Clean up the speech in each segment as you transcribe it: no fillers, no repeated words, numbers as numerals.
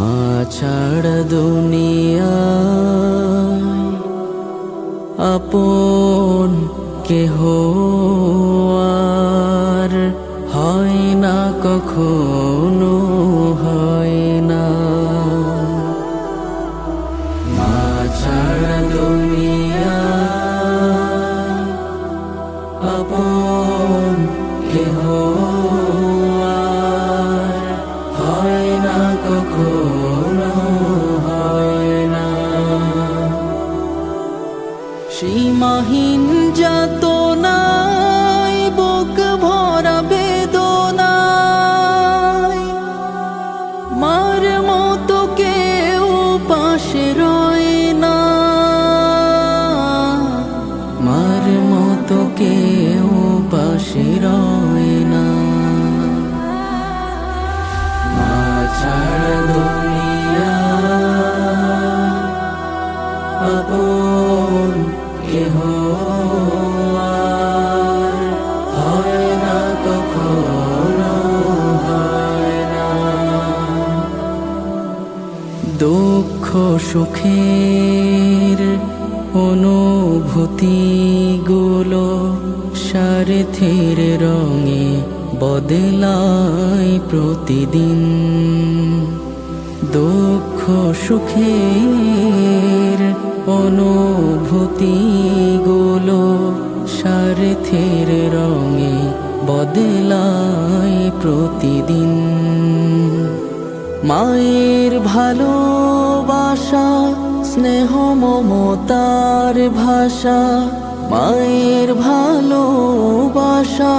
মা ছাড়া দুনিয়ায় আপন কেহ আর হয় না, কখনো হয় না। মা ছাড়া দুনিয়ায় আপন কেহ আর হয় না, কখনো হয় না। সীমাহীন যাতনায় বুক ভরা বেদনায় মার মতো কেউ পাশে রয় না, মার মতো কেউ পাশে রয় না। মা ছাড়া দুনিয়ায় আপন কেহ আর হয় না, কখনো হয় না। দুঃখ সুখের অনুভূতিগুলো স্বার্থের রঙে বদলায় প্রতিদিন। দুঃখ সুখের অনুভূতিগুলো স্বার্থের রঙে বদলায় প্রতিদিন। মায়ের ভালোবাসা স্নেহ মমতার ভাষা, মায়ের ভালোবাসা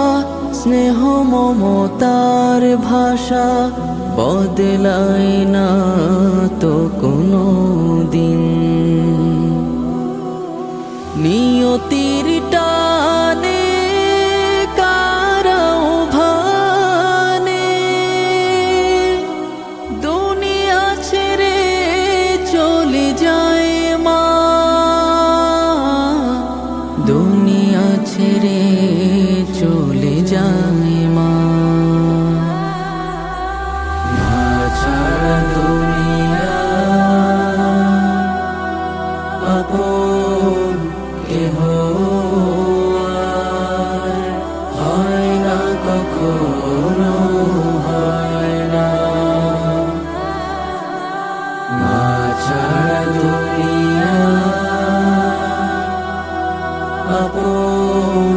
স্নেহ মমতার ভাষা বদলায় না তো কোনো দিন। নিয়তির টানে কারাও ভানে দুনিয়া ছেড়ে চলে যায় মা, দুনিয়া ছেড়ে চলে যায় মা। মা ছাড়া দুনিয়ায় আপন কেহ আর হয় না, কখনো হয় না। মা ছাড়া দুনিয়ায় আপন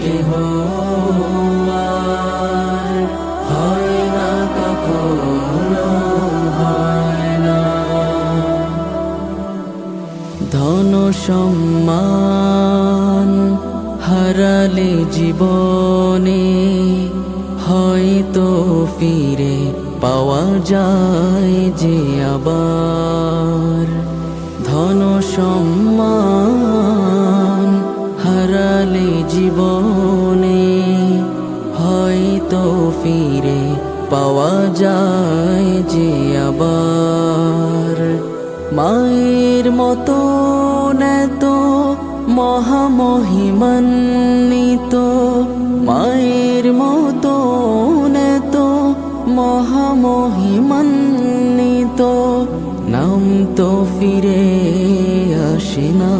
কেহ আর হয় না, কখনো হয় না। ধন সম্মান হারালে জীবনে হয়তো ফিরে পাওয়া যায় যে আবার। ধন সম্মান হারালে জীবনে হয়তো ফিরে পাওয়া যায় যে আবার। মায়ের মতো এত মহামহিমান্বিত, মায়ের মতো এত মহামহিমান্বিত নাম তো ফিরে আসে না।